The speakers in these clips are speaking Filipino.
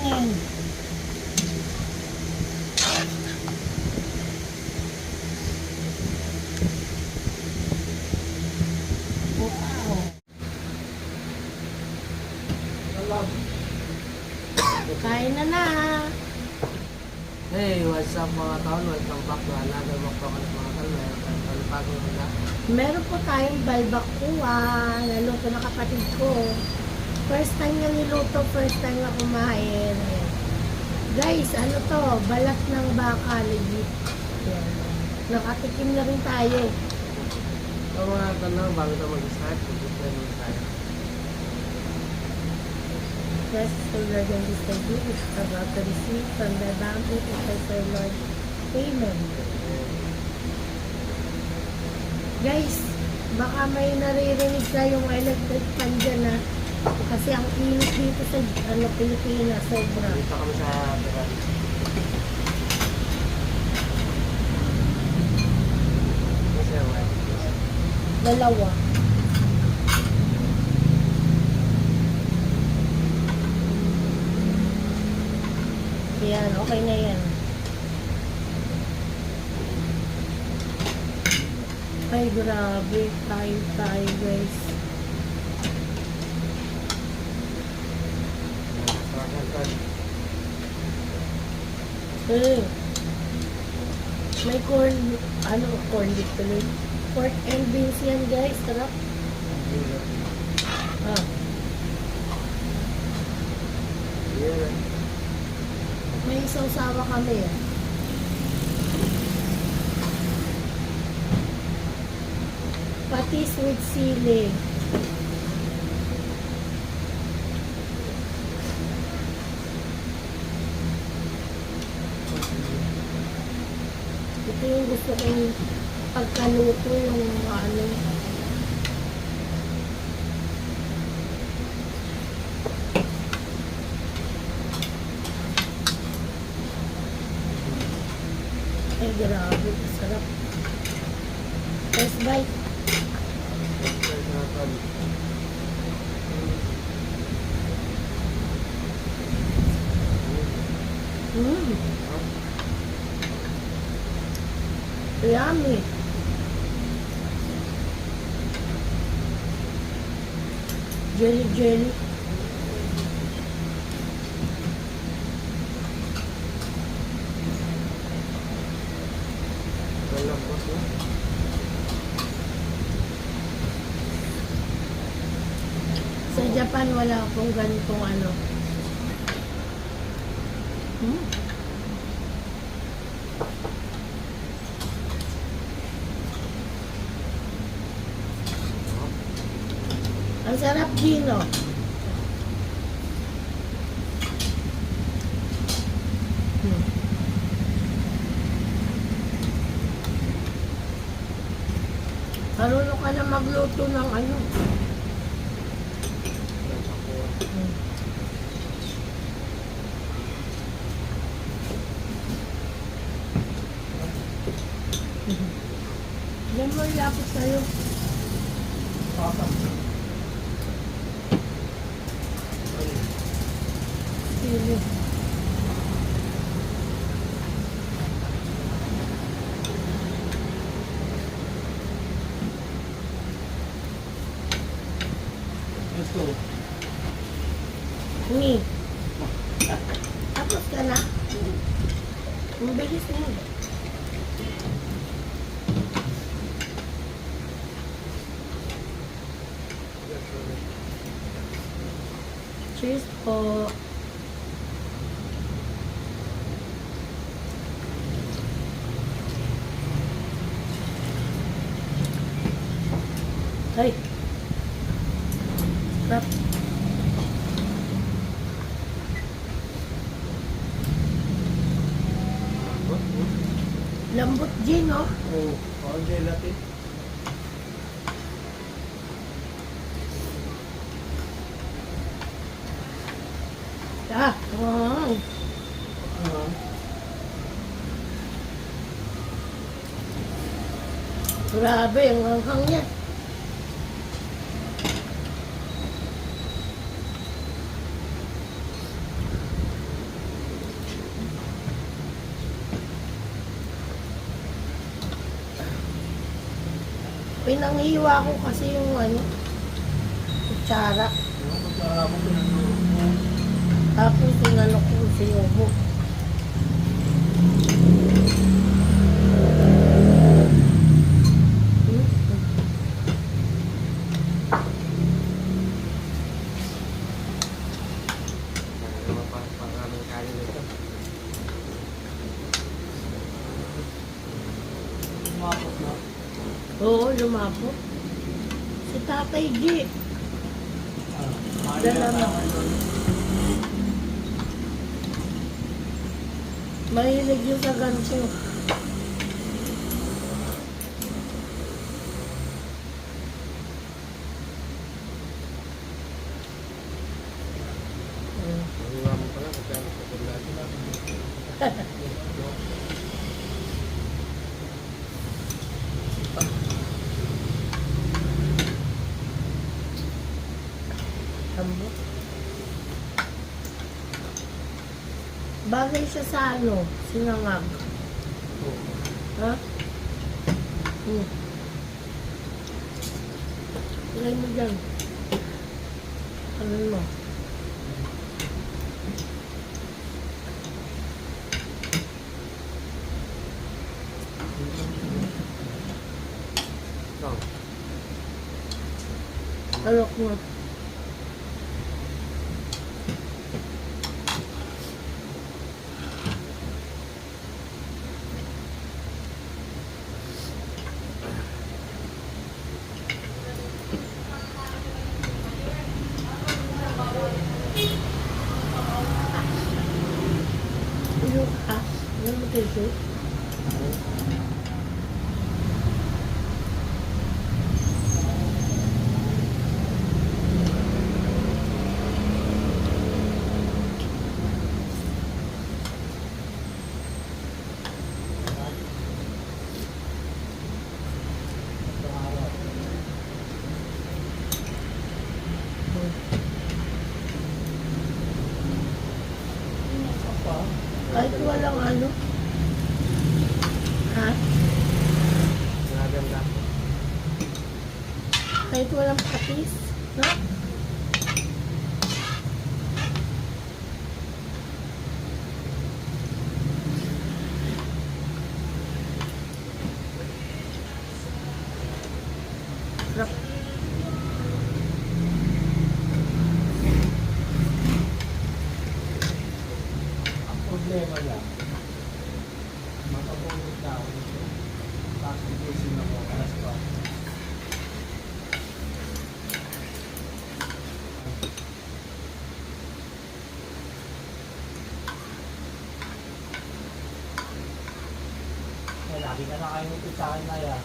tingin. Wow. Kain na na. Hey, what's up mga taon? Welcome back to another mukbang ulit mga taon. Meron tayong bagong mga. Meron po tayong balbakuwa. Naluto na kapatid ko. First time niya niluto, first time na kumain. Ayan. Guys, ano to? Balat ng baka, legit. Ayan. Nakatikim na rin tayo. So mga tanong, bago tayo mag-start, mag-start muna tayo. Yes, so we're going to say this is about to receive from the bounty of the Lord. Amen. Guys, baka may naririnig kayong electric fan dyan na kasi ang init dito sa Pilipinas, sobra. Dito kami sa Pirani. Kasi white. Dalawa. Yan, okay na yan. Ay, grabe. Tayo, guys. May corn beef tuloy. Pork and beans yan, guys. Sarap. Ah. Yeah. May sausawa kami eh. Patis with sili. Ito yung gusto kong pagkaluto yung ano. Ay, grabe. Sarap. First bite. Yummy. Jelly. Sa Japan, wala akong ganitong ano. Ang sarap, Gino. Marunong ka na magluto ng ano. Yan mo ilapot sa'yo. Sili. Let's go. Ni. Tapos ka na. Mabilis mo. Cheers po. Ay. Sarap. Lambot din, no? Oo, parang gelatin. Wow. Grabe, ang hanghang niya. Pinanghiwa ko kasi yung ano, kutsara. Yung kutsara mo pinagluto mo. Tapos tinalo ko sinubo. Maraming kanin nito. Lumapot na. Oo, lumapot. Si Tatay G. Dala na. Mahilig yun sa ganito. Iwa mo pala kasi ang kapaglato na. Tambo. Bagay siya sa ano, sinangag. Ha? Ilay mo dyan. Ano mo? No. Alok mo. Yung ano mo tissue? Kahit walang ano. Ha? Naganda. Kahit walang patis. Ha? Sarap. Ang problema lang, matapulog na ako nito. Tapos ibusin ako alas 4. Lagi ka na kayo nito sa akin na yan.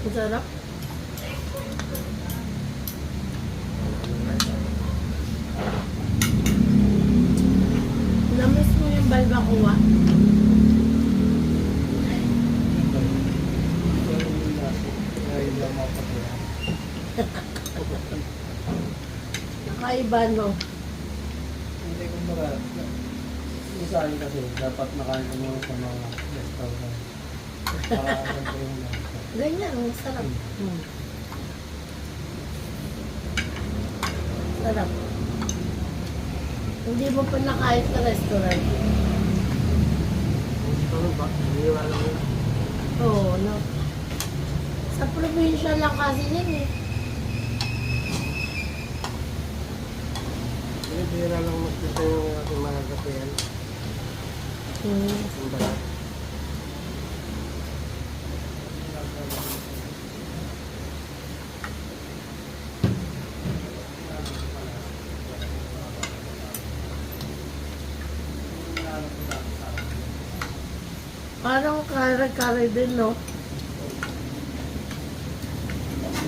Ang sarap. Namiss mo yung balbacoa? Nakaiba, no? Hindi ko mara. Isa kasi dapat nakain ko muna sa mga restaurant. Para ano yung Ganyan, ang sarap. Sarap. Hindi mo pa nakain sa restaurant. ano ba? Iniwa lang yun. Oo, no? Sa probinsya lang kasi yun eh. Bira lang magkita yung ating mga kapihan. Hmm. Ang balat. Parang kare-kare din, no?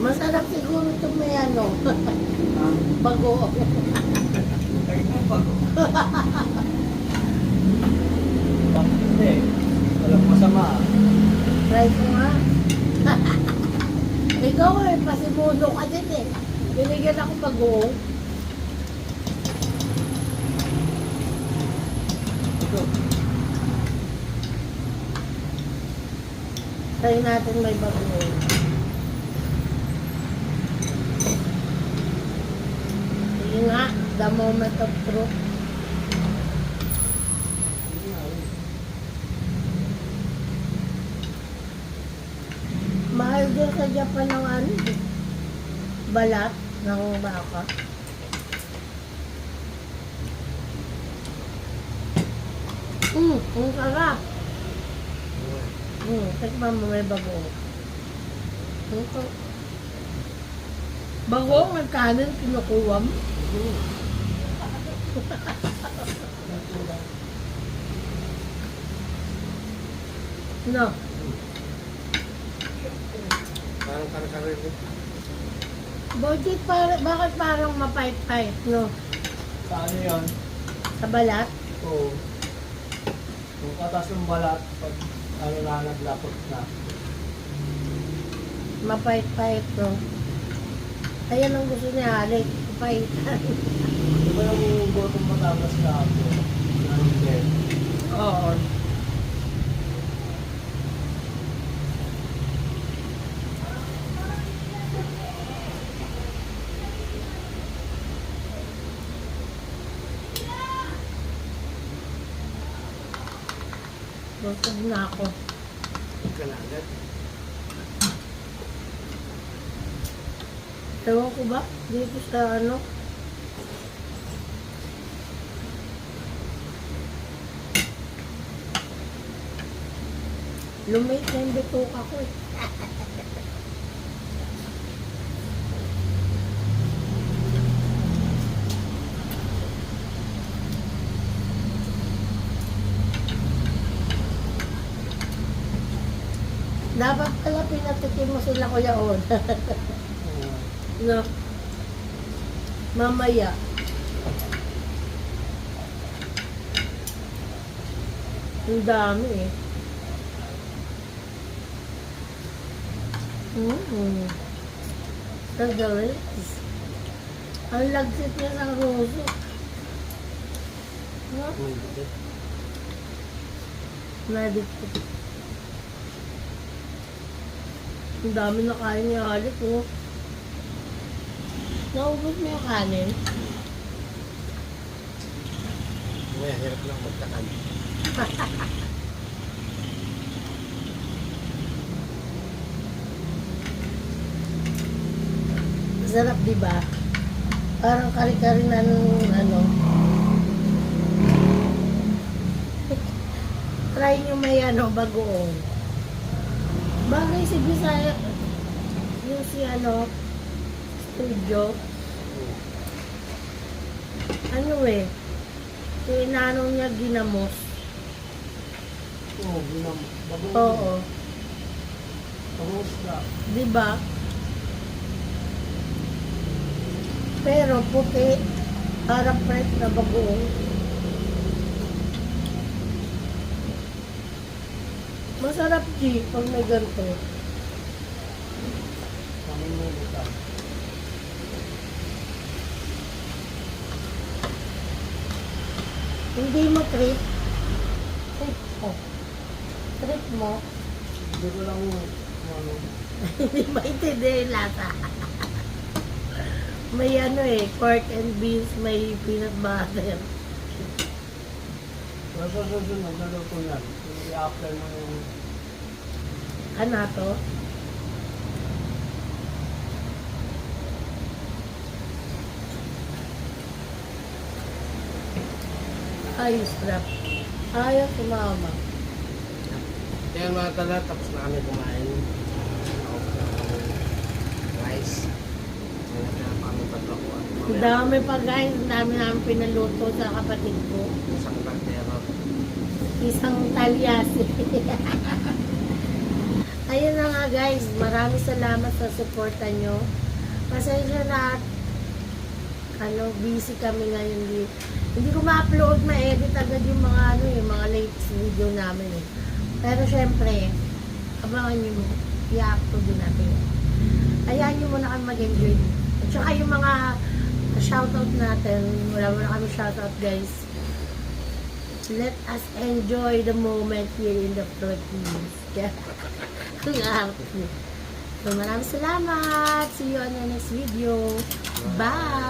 Masarap siguro ito may ano. Bago. Lagi mo bago. Bakit hindi? Walang masama. Try ko nga. Ikaw eh, pasimuno ka din eh. Binigyan ako bagoong. Ito. Try natin may bagoong. Sige nga, the moment of truth. Mahal din sa Japan ng ano, balat ng baka. Ang sarap. Tikman mo may bagoong. Bagoong ang kanin, kinukuha mo. No. Parang kare-kare rin. Bakit parang mapait-pait, no? Sa ano yun? Sa balat? Oo. Kung katas ng balat, pag ano na naglapot na. Mapait-pait, no? Ayan ang gusto ni Alec, paitan. Di ba yung gotong Batangas ka ako? Hindi. Oo. Busog na ako. Ka na agad. Ewan ko ba? Dito sa ano? Lumate na yung bituka ko eh. Dapat pala pinatikim mo sila Kuya On. No? Mamaya. Ang dami eh. Tagalis. Ang lagsit niya sa roso. No? Nadikit. Ang dami na kain niya halit oh. Naubos mo yung kanin? May hirap lang magtakan. Sarap, di ba? Parang kari-kari na nung ano. Try nyo may ano, bagoong. Bagay si Bisaya, yung si ano, studio. Ano eh, yung inano niya ginamos. Oo, ginam. Oo. Pagos na. Di ba? Pero puti, parang fresh na bagoong. Masarap G pag may ganito. Kami mo buta. Hindi mo trip. Trip mo. Trip mo. Hindi ko lang ano. Hindi maintindihan yung lasa. May ano eh, pork and beans, may peanut butter. Pero sa susunod, naluto yan. Hindi after mo yung Ano to? Ayos rap. Ayaw sumama. Yan mga tala, tapos na kami kumain. Rice. Kaya kami pagkakuan. Ang dami pa guys, ang dami namin pinaluto sa kapatid ko. Isang bantero. Isang talyasi. Ayun na nga guys, maraming salamat sa suporta nyo. Pasensya na at busy kami ngayon. Hindi ko ma-upload, ma-edit agad yung mga yung mga latest video namin eh. Pero syempre, abangan nyo mo, i-upload din natin. Hayaan nyo muna kami mag-enjoy. At saka yung mga shoutout natin, wala muna kami shoutout guys. Let us enjoy the moment here in the Philippines. Ang arte. So, maraming salamat. See you on the next video. Bye!